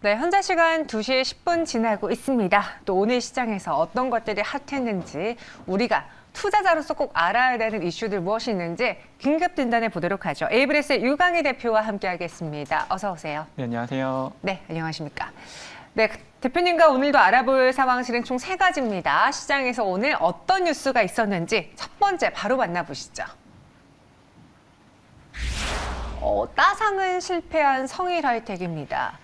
네, 현재 시간 2시 10분 지나고 있습니다. 또 오늘 시장에서 어떤 것들이 핫했는지 우리가 투자자로서 꼭 알아야 되는 이슈들 무엇이 있는지 긴급 진단해 보도록 하죠. 에이브레스의 유강희 대표와 함께하겠습니다. 어서 오세요. 네, 안녕하세요. 네, 안녕하십니까. 네, 대표님과 오늘도 알아볼 상황실은 총 3가지입니다. 시장에서 오늘 어떤 뉴스가 있었는지 첫 번째 바로 만나보시죠. 따상은 실패한 성일하이텍입니다.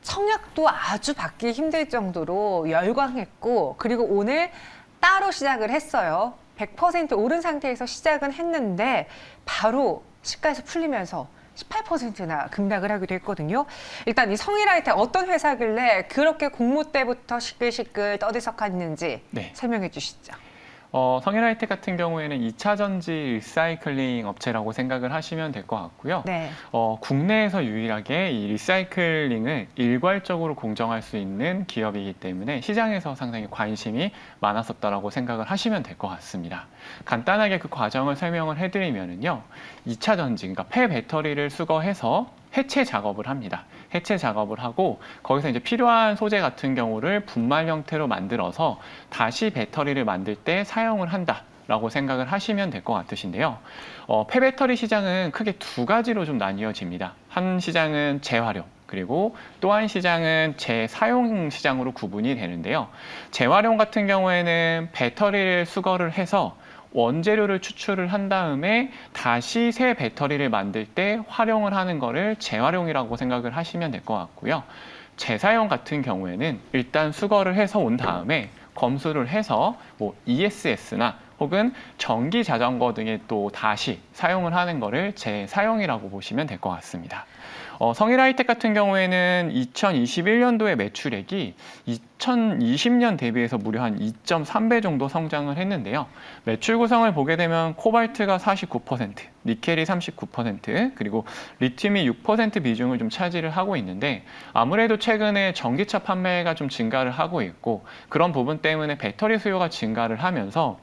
청약도 아주 받기 힘들 정도로 열광했고, 그리고 오늘 따로 시작을 했어요. 100% 오른 상태에서 시작은 했는데 바로 시가에서 풀리면서 18%나 급락을 하기도 했거든요. 일단 이 성일하이텍 어떤 회사길래 그렇게 공모 때부터 시끌시끌 떠들썩했는지 설명해 주시죠. 성일하이텍 같은 경우에는 2차 전지 리사이클링 업체라고 생각을 하시면 될 것 같고요. 네. 국내에서 유일하게 이 리사이클링을 일괄적으로 공정할 수 있는 기업이기 때문에 시장에서 상당히 관심이 많았었다라고 생각을 하시면 될 것 같습니다. 간단하게 그 과정을 설명을 해드리면요. 2차 전지, 그러니까 폐배터리를 수거해서 해체 작업을 합니다. 해체 작업을 하고 거기서 이제 필요한 소재 같은 경우를 분말 형태로 만들어서 다시 배터리를 만들 때 사용을 한다라고 생각을 하시면 될 것 같으신데요. 폐배터리 시장은 크게 2가지로 좀 나뉘어집니다. 한 시장은 재활용, 그리고 또 한 시장은 재사용 시장으로 구분이 되는데요. 재활용 같은 경우에는 배터리를 수거를 해서 원재료를 추출을 한 다음에 다시 새 배터리를 만들 때 활용을 하는 거를 재활용이라고 생각을 하시면 될 것 같고요. 재사용 같은 경우에는 일단 수거를 해서 온 다음에 검수를 해서 ESS나 혹은 전기 자전거 등에 또 다시 사용을 하는 거를 재사용이라고 보시면 될 것 같습니다. 성일하이텍 같은 경우에는 2021년도에 매출액이 2020년 대비해서 무려 한 2.3배 정도 성장을 했는데요. 매출 구성을 보게 되면 코발트가 49%, 니켈이 39%, 그리고 리튬이 6% 비중을 좀 차지를 하고 있는데 아무래도 최근에 전기차 판매가 좀 증가를 하고 있고 그런 부분 때문에 배터리 수요가 증가를 하면서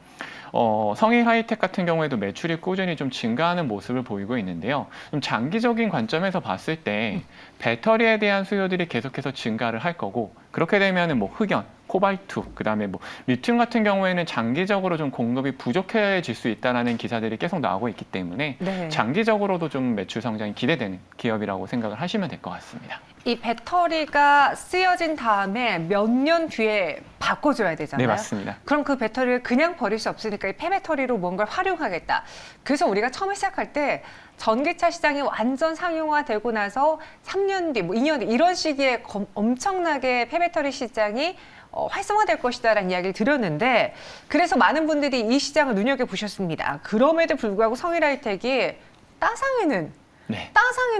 성일하이텍 같은 경우에도 매출이 꾸준히 좀 증가하는 모습을 보이고 있는데요. 좀 장기적인 관점에서 봤을 때 배터리에 대한 수요들이 계속해서 증가를 할 거고 그렇게 되면은 흑연, 코발트, 그다음에 리튬 같은 경우에는 장기적으로 좀 공급이 부족해질 수 있다는 기사들이 계속 나오고 있기 때문에 장기적으로도 좀 매출 성장이 기대되는 기업이라고 생각을 하시면 될 것 같습니다. 이 배터리가 쓰여진 다음에 몇 년 뒤에 바꿔줘야 되잖아요. 네, 맞습니다. 그럼 그 배터리를 그냥 버릴 수 없으니까 이 폐배터리로 뭔가를 활용하겠다. 그래서 우리가 처음에 시작할 때 전기차 시장이 완전 상용화되고 나서 3년 뒤, 2년 뒤 이런 시기에 엄청나게 폐배터리 시장이 활성화될 것이다라는 이야기를 드렸는데 그래서 많은 분들이 이 시장을 눈여겨보셨습니다. 그럼에도 불구하고 성일하이텍이 따상에는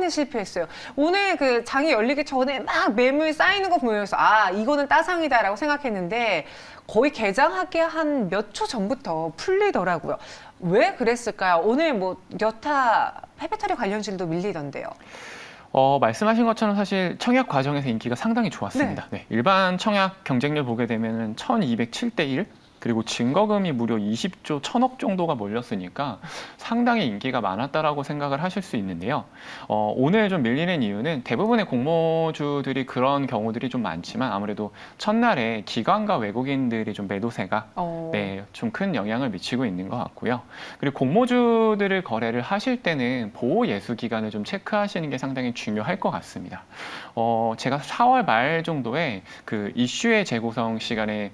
실패했어요. 오늘 그 장이 열리기 전에 막 매물 쌓이는 거 보면서 이거는 따상이다라고 생각했는데 거의 개장하기 한 몇 초 전부터 풀리더라고요. 왜 그랬을까요? 오늘 여타 폐배터리 관련주도 밀리던데요. 말씀하신 것처럼 사실 청약 과정에서 인기가 상당히 좋았습니다. 네, 일반 청약 경쟁률 보게 되면 1207대 1, 그리고 증거금이 무려 20조 1000억 정도가 몰렸으니까 상당히 인기가 많았다라고 생각을 하실 수 있는데요. 오늘 좀 밀리는 이유는 대부분의 공모주들이 그런 경우들이 좀 많지만 아무래도 첫날에 기관과 외국인들이 좀 매도세가 좀 큰 영향을 미치고 있는 것 같고요. 그리고 공모주들을 거래를 하실 때는 보호 예수 기간을 좀 체크하시는 게 상당히 중요할 것 같습니다. 제가 4월 말 정도에 그 이슈의 재구성 시간에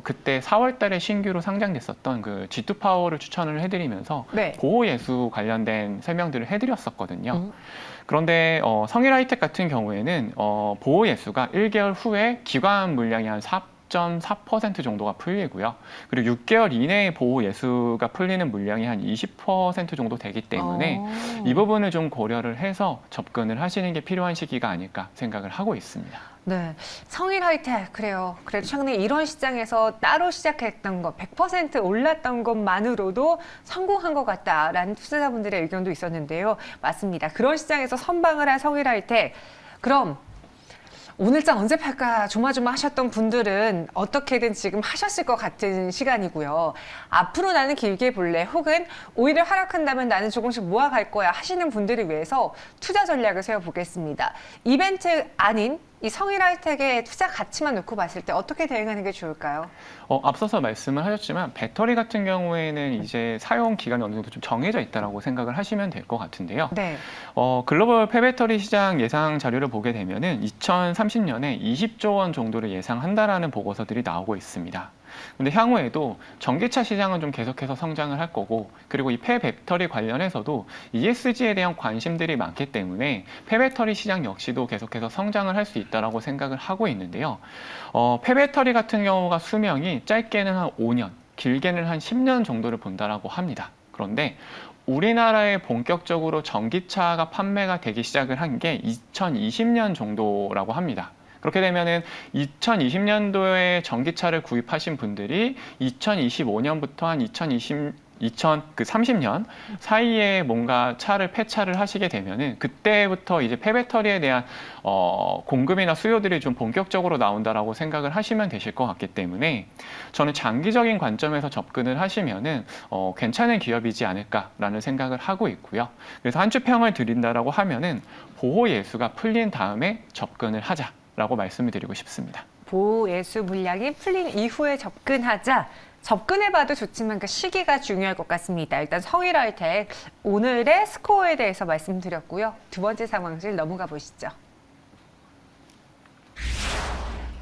그때 4월 달에 신규로 상장됐었던 그 G2 파워를 추천을 해드리면서 보호 예수 관련된 설명들을 해드렸었거든요. 그런데 성일하이텍 같은 경우에는 보호 예수가 1개월 후에 기관 물량이 한 4.4% 정도가 풀리고요. 그리고 6개월 이내에 보호 예수가 풀리는 물량이 한 20% 정도 되기 때문에 이 부분을 좀 고려를 해서 접근을 하시는 게 필요한 시기가 아닐까 생각을 하고 있습니다. 네, 성일하이텍 그래요. 그래도 최근에 이런 시장에서 따로 시작했던 것, 100% 올랐던 것만으로도 성공한 것 같다라는 투자자분들의 의견도 있었는데요. 맞습니다. 그런 시장에서 선방을 한 성일하이텍. 그럼 오늘장 언제 팔까 조마조마 하셨던 분들은 어떻게든 지금 하셨을 것 같은 시간이고요. 앞으로 나는 길게 볼래 혹은 오히려 하락한다면 나는 조금씩 모아갈 거야 하시는 분들을 위해서 투자 전략을 세워보겠습니다. 이벤트 아닌 이 성일 하이텍의 투자 가치만 놓고 봤을 때 어떻게 대응하는 게 좋을까요? 앞서서 말씀을 하셨지만 배터리 같은 경우에는 이제 사용 기간이 어느 정도 좀 정해져 있다라고 생각을 하시면 될 것 같은데요. 네. 글로벌 폐배터리 시장 예상 자료를 보게 되면은 2030년에 20조 원 정도를 예상한다라는 보고서들이 나오고 있습니다. 근데 향후에도 전기차 시장은 좀 계속해서 성장을 할 거고, 그리고 이 폐배터리 관련해서도 ESG에 대한 관심들이 많기 때문에 폐배터리 시장 역시도 계속해서 성장을 할 수 있다라고 생각을 하고 있는데요. 폐배터리 같은 경우가 수명이 짧게는 한 5년, 길게는 한 10년 정도를 본다라고 합니다. 그런데 우리나라에 본격적으로 전기차가 판매가 되기 시작을 한 게 2020년 정도라고 합니다. 그렇게 되면은 2020년도에 전기차를 구입하신 분들이 2025년부터 한 2030년 사이에 뭔가 차를 폐차를 하시게 되면은 그때부터 이제 폐배터리에 대한 공급이나 수요들이 좀 본격적으로 나온다라고 생각을 하시면 되실 것 같기 때문에 저는 장기적인 관점에서 접근을 하시면은 괜찮은 기업이지 않을까라는 생각을 하고 있고요. 그래서 한 주 평을 드린다라고 하면은 보호 예수가 풀린 다음에 접근을 하자라고 말씀을 드리고 싶습니다. 보호 예수 물량이 풀린 이후에 접근하자. 접근해봐도 좋지만 그 시기가 중요할 것 같습니다. 일단 성일 하이텍 오늘의 스코어에 대해서 말씀드렸고요. 두 번째 상황실 넘어가 보시죠.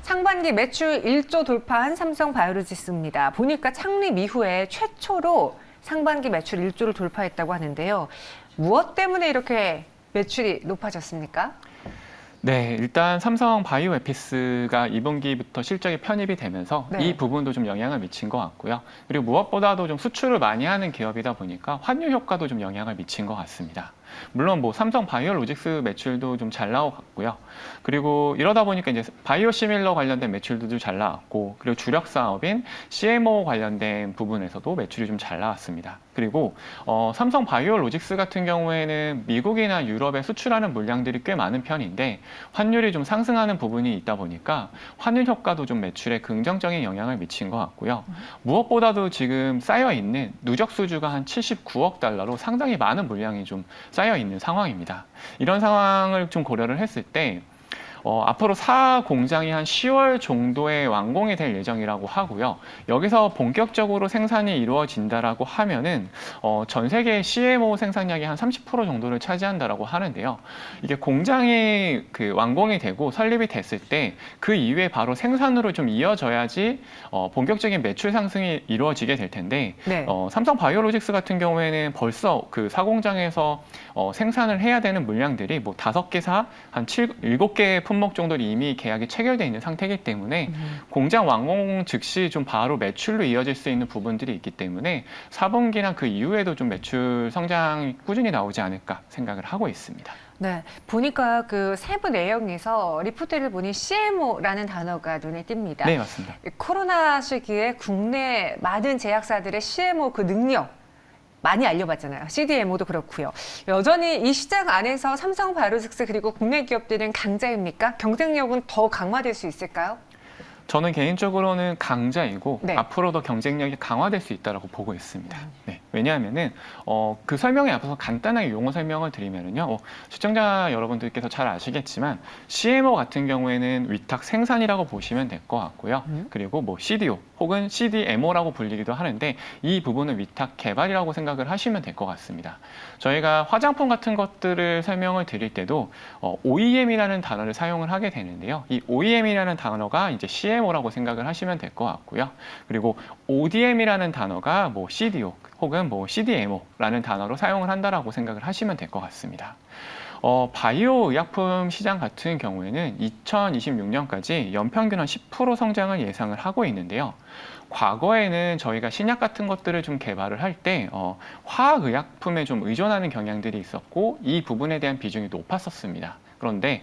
상반기 매출 1조 돌파한 삼성바이오로직스입니다. 보니까 창립 이후에 최초로 상반기 매출 1조를 돌파했다고 하는데요. 무엇 때문에 이렇게 매출이 높아졌습니까? 네, 일단 삼성 바이오에피스가 2분기부터 실적이 편입이 되면서 네. 이 부분도 좀 영향을 미친 것 같고요. 그리고 무엇보다도 좀 수출을 많이 하는 기업이다 보니까 환율 효과도 좀 영향을 미친 것 같습니다. 물론 뭐 삼성 바이오로직스 매출도 좀 잘 나왔고요. 그리고 이러다 보니까 이제 바이오시밀러 관련된 매출도 잘 나왔고, 그리고 주력 사업인 CMO 관련된 부분에서도 매출이 좀 잘 나왔습니다. 그리고 삼성 바이오로직스 같은 경우에는 미국이나 유럽에 수출하는 물량들이 꽤 많은 편인데 환율이 좀 상승하는 부분이 있다 보니까 환율 효과도 좀 매출에 긍정적인 영향을 미친 것 같고요. 무엇보다도 지금 쌓여 있는 누적 수주가 한 79억 달러로 상당히 많은 물량이 좀 쌓여 있는 상황입니다. 이런 상황을 좀 고려를 했을 때 앞으로 4 공장이 한 10월 정도에 완공이 될 예정이라고 하고요. 여기서 본격적으로 생산이 이루어진다라고 하면은 전 세계 CMO 생산량이 한 30% 정도를 차지한다라고 하는데요. 이게 공장이 완공이 되고 설립이 됐을 때 그 이후에 바로 생산으로 좀 이어져야지 본격적인 매출 상승이 이루어지게 될 텐데 네. 삼성 바이오로직스 같은 경우에는 벌써 그 사공장에서 생산을 해야 되는 물량들이 뭐 5개사 한 7개 품목 정도는 이미 계약이 체결되어 있는 상태이기 때문에 공장 완공 즉시 좀 바로 매출로 이어질 수 있는 부분들이 있기 때문에 4분기나 그 이후에도 좀 매출 성장이 꾸준히 나오지 않을까 생각을 하고 있습니다. 네, 보니까 그 세부 내용에서 리포트를 보니 CMO라는 단어가 눈에 띕니다. 네, 맞습니다. 코로나 시기에 국내 많은 제약사들의 CMO 그 능력 많이 알려봤잖아요. CDMO도 그렇고요. 여전히 이 시장 안에서 삼성 바이오로직스 그리고 국내 기업들은 강자입니까? 경쟁력은 더 강화될 수 있을까요? 저는 개인적으로는 강자이고 네. 앞으로도 경쟁력이 강화될 수 있다고 보고 있습니다. 네. 왜냐하면은 그 설명에 앞서서 간단하게 용어 설명을 드리면은요, 시청자 여러분들께서 잘 아시겠지만 CMO 같은 경우에는 위탁 생산이라고 보시면 될 것 같고요. 그리고 뭐 CDO 혹은 CDMO라고 불리기도 하는데 이 부분은 위탁 개발이라고 생각을 하시면 될 것 같습니다. 저희가 화장품 같은 것들을 설명을 드릴 때도 OEM이라는 단어를 사용을 하게 되는데요. 이 OEM이라는 단어가 이제 CMO라고 생각을 하시면 될 것 같고요. 그리고 ODM이라는 단어가 뭐 CDO 혹은 뭐 CDMO라는 단어로 사용을 한다라고 생각을 하시면 될 것 같습니다. 바이오 의약품 시장 같은 경우에는 2026년까지 연평균 한 10% 성장을 예상을 하고 있는데요. 과거에는 저희가 신약 같은 것들을 좀 개발을 할 때 화학의약품에 좀 의존하는 경향들이 있었고 이 부분에 대한 비중이 높았었습니다. 그런데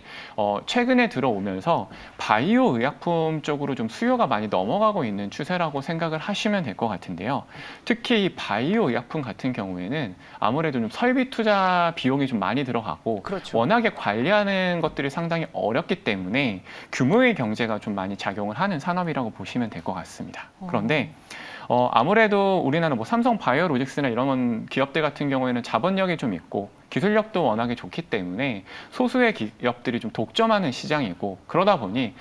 최근에 들어오면서 바이오 의약품 쪽으로 좀 수요가 많이 넘어가고 있는 추세라고 생각을 하시면 될 것 같은데요. 특히 이 바이오 의약품 같은 경우에는 아무래도 좀 설비 투자 비용이 좀 많이 들어가고 그렇죠. 워낙에 관리하는 것들이 상당히 어렵기 때문에 규모의 경제가 좀 많이 작용을 하는 산업이라고 보시면 될 것 같습니다. 그런데 아무래도 우리나라 뭐 삼성 바이오로직스나 이런 기업들 같은 경우에는 자본력이 좀 있고 기술력도 워낙에 좋기 때문에 소수의 기업들이 좀 독점하는 시장이고, 그러다 보니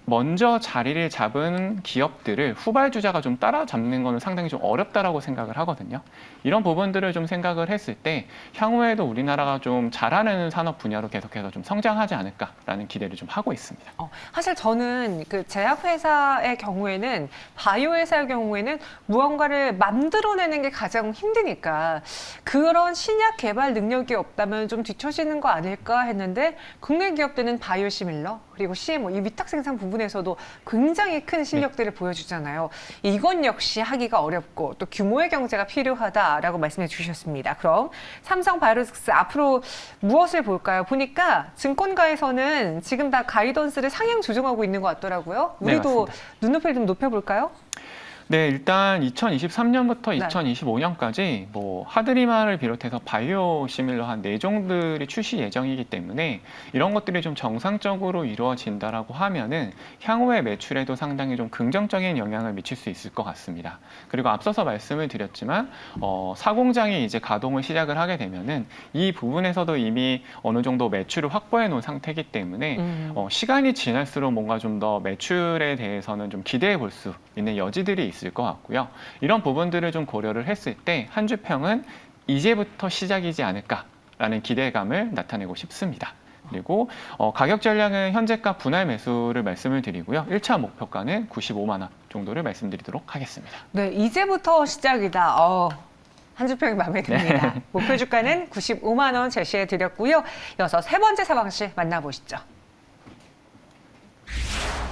먼저 자리를 잡은 기업들을 후발주자가 좀 따라잡는 거는 상당히 좀 어렵다라고 생각을 하거든요. 이런 부분들을 좀 생각을 했을 때 향후에도 우리나라가 좀 잘하는 산업 분야로 계속해서 좀 성장하지 않을까라는 기대를 좀 하고 있습니다. 사실 저는 그 제약회사의 경우에는, 바이오 회사의 경우에는 무언가를 만들어내는 게 가장 힘드니까 그런 신약 개발 능력이 없다면 좀 뒤처지는 거 아닐까 했는데, 국내 기업들은 바이오 시밀러 그리고 CMO 이 위탁 생산 부분에서도 굉장히 큰 실력들을 보여주잖아요. 이건 역시 하기가 어렵고 또 규모의 경제가 필요하다라고 말씀해 주셨습니다. 그럼 삼성 바이오로직스 앞으로 무엇을 볼까요? 보니까 증권가에서는 지금 다 가이던스를 상향 조정하고 있는 것 같더라고요. 우리도 맞습니다. 눈높이를 좀 높여볼까요? 네, 일단 2023년부터 네. 2025년까지 뭐 하드리마를 비롯해서 바이오 시밀러 한 4종들이 출시 예정이기 때문에 이런 것들이 좀 정상적으로 이루어진다라고 하면은 향후의 매출에도 상당히 좀 긍정적인 영향을 미칠 수 있을 것 같습니다. 그리고 앞서서 말씀을 드렸지만 사공장이 이제 가동을 시작을 하게 되면은 이 부분에서도 이미 어느 정도 매출을 확보해 놓은 상태이기 때문에 시간이 지날수록 뭔가 좀 더 매출에 대해서는 좀 기대해 볼 수 있는 여지들이 있을 것 같고요. 이런 부분들을 좀 고려를 했을 때 한 주 평은 이제부터 시작이지 않을까라는 기대감을 나타내고 싶습니다. 그리고 가격 전략은 현재가 분할 매수를 말씀을 드리고요. 1차 목표가는 95만 원 정도를 말씀드리도록 하겠습니다. 네, 이제부터 시작이다. 한 주평이 마음에 듭니다. 목표 주가는 95만 원 제시해 드렸고요. 이어서 세 번째 사방실 만나보시죠.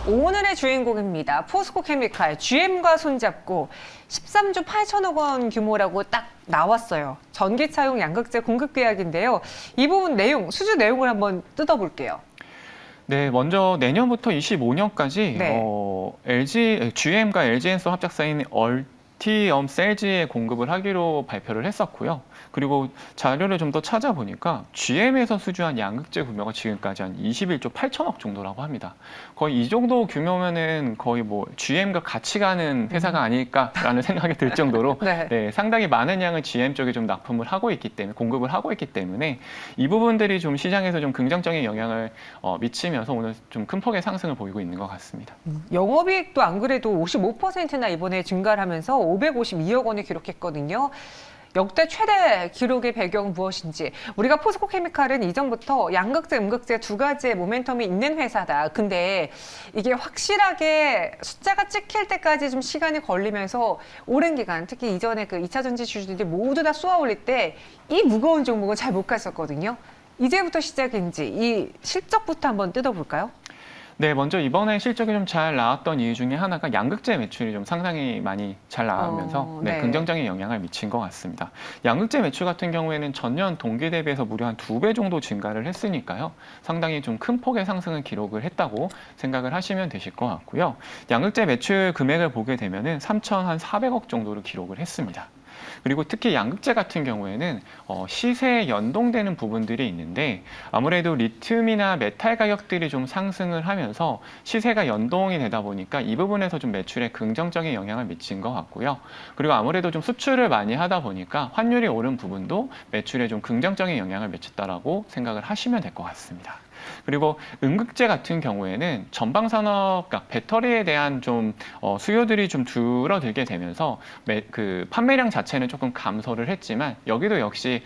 오늘의 주인공입니다. 포스코 케미칼 GM과 손잡고 13조 8천억 원 규모라고 딱 나왔어요. 전기차용 양극재 공급 계약인데요. 이 부분 내용, 수주 내용을 한번 뜯어볼게요. 네, 먼저 내년부터 25년까지 네. GM과 LG엔소 합작사인 얼티엄 셀즈에 공급을 하기로 발표를 했었고요. 그리고 자료를 좀 더 찾아보니까 GM에서 수주한 양극재 규모가 지금까지 한 21조 8천억 정도라고 합니다. 거의 이 정도 규모면은 거의 뭐 GM과 같이 가는 회사가 아닐까라는 생각이 들 정도로 네. 상당히 많은 양을 GM 쪽에 좀 납품을 하고 있기 때문에, 공급을 하고 있기 때문에 이 부분들이 좀 시장에서 좀 긍정적인 영향을 미치면서 오늘 좀 큰 폭의 상승을 보이고 있는 것 같습니다. 영업이익도 안 그래도 55%나 이번에 증가를 하면서 552억 원을 기록했거든요. 역대 최대 기록의 배경은 무엇인지. 우리가 포스코 케미칼은 이전부터 양극재, 음극재 두 가지의 모멘텀이 있는 회사다. 근데 이게 확실하게 숫자가 찍힐 때까지 좀 시간이 걸리면서 오랜 기간, 특히 이전에 그 2차 전지 주주들이 모두 다 쏘아 올릴 때 이 무거운 종목은 잘 못 갔었거든요. 이제부터 시작인지 이 실적부터 한번 뜯어볼까요? 네, 먼저 이번에 실적이 좀 잘 나왔던 이유 중에 하나가 양극재 매출이 좀 상당히 많이 잘 나오면서 네. 긍정적인 영향을 미친 것 같습니다. 양극재 매출 같은 경우에는 전년 동기 대비해서 무려 한 2배 정도 증가를 했으니까요. 상당히 좀 큰 폭의 상승을 기록을 했다고 생각을 하시면 되실 것 같고요. 양극재 매출 금액을 보게 되면은 3,400억 정도를 기록을 했습니다. 그리고 특히 양극재 같은 경우에는 시세에 연동되는 부분들이 있는데, 아무래도 리튬이나 메탈 가격들이 좀 상승을 하면서 시세가 연동이 되다 보니까 이 부분에서 좀 매출에 긍정적인 영향을 미친 것 같고요. 그리고 아무래도 좀 수출을 많이 하다 보니까 환율이 오른 부분도 매출에 좀 긍정적인 영향을 미쳤다라고 생각을 하시면 될 것 같습니다. 그리고 음극재 같은 경우에는 전방산업, 그러니까 배터리에 대한 좀 수요들이 좀 줄어들게 되면서 그 판매량 자체는 조금 감소를 했지만, 여기도 역시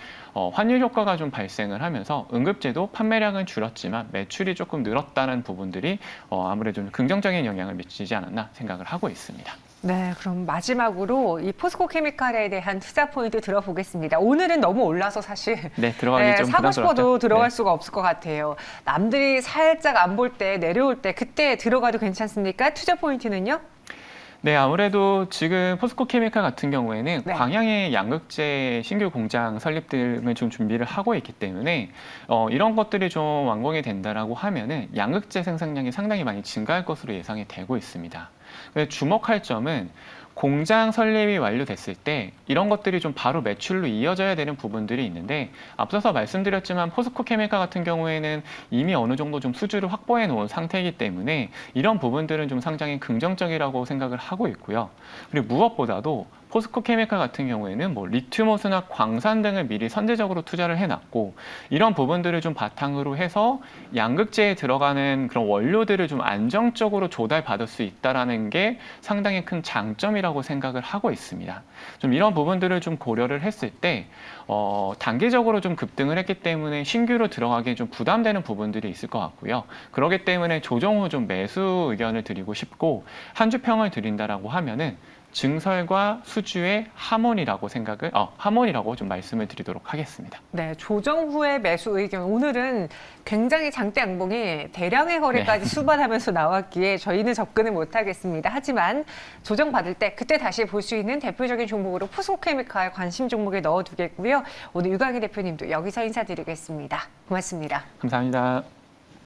환율 효과가 좀 발생을 하면서 음극재도 판매량은 줄었지만 매출이 조금 늘었다는 부분들이 아무래도 좀 긍정적인 영향을 미치지 않았나 생각을 하고 있습니다. 네, 그럼 마지막으로 이 포스코 케미칼에 대한 투자 포인트 들어보겠습니다. 오늘은 너무 올라서 사실 들어가기 좀 사고 싶어도 부담스럽죠? 들어갈 수가 없을 것 같아요. 남들이 살짝 안 볼 때, 내려올 때 그때 들어가도 괜찮습니까? 투자 포인트는요? 네, 아무래도 지금 포스코 케미칼 같은 경우에는 네. 광양에 양극재 신규 공장 설립 등을 좀 준비를 하고 있기 때문에 이런 것들이 좀 완공이 된다라고 하면은 양극재 생산량이 상당히 많이 증가할 것으로 예상이 되고 있습니다. 근데 주목할 점은 공장 설립이 완료됐을 때 이런 것들이 좀 바로 매출로 이어져야 되는 부분들이 있는데, 앞서서 말씀드렸지만 포스코 케미칼 같은 경우에는 이미 어느 정도 좀 수주를 확보해 놓은 상태이기 때문에 이런 부분들은 좀 상당히 긍정적이라고 생각을 하고 있고요. 그리고 무엇보다도 포스코 케미칼 같은 경우에는 뭐 리튬 호수나 광산 등을 미리 선제적으로 투자를 해놨고, 이런 부분들을 좀 바탕으로 해서 양극재에 들어가는 그런 원료들을 좀 안정적으로 조달받을 수 있다라는 게 상당히 큰 장점이라고 생각을 하고 있습니다. 좀 이런 부분들을 좀 고려를 했을 때 단기적으로 좀 급등을 했기 때문에 신규로 들어가기에 좀 부담되는 부분들이 있을 것 같고요. 그렇기 때문에 조정 후 좀 매수 의견을 드리고 싶고, 한 주 평을 드린다라고 하면은 증설과 수주의 하모니라고 하모니라고 좀 말씀을 드리도록 하겠습니다. 네, 조정 후의 매수 의견. 오늘은 굉장히 장대 양봉이 대량의 거래까지 수반하면서 나왔기에 저희는 접근을 못하겠습니다. 하지만 조정 받을 때 그때 다시 볼 수 있는 대표적인 종목으로 포스코케미칼 관심 종목에 넣어두겠고요. 오늘 유강희 대표님도 여기서 인사드리겠습니다. 고맙습니다. 감사합니다.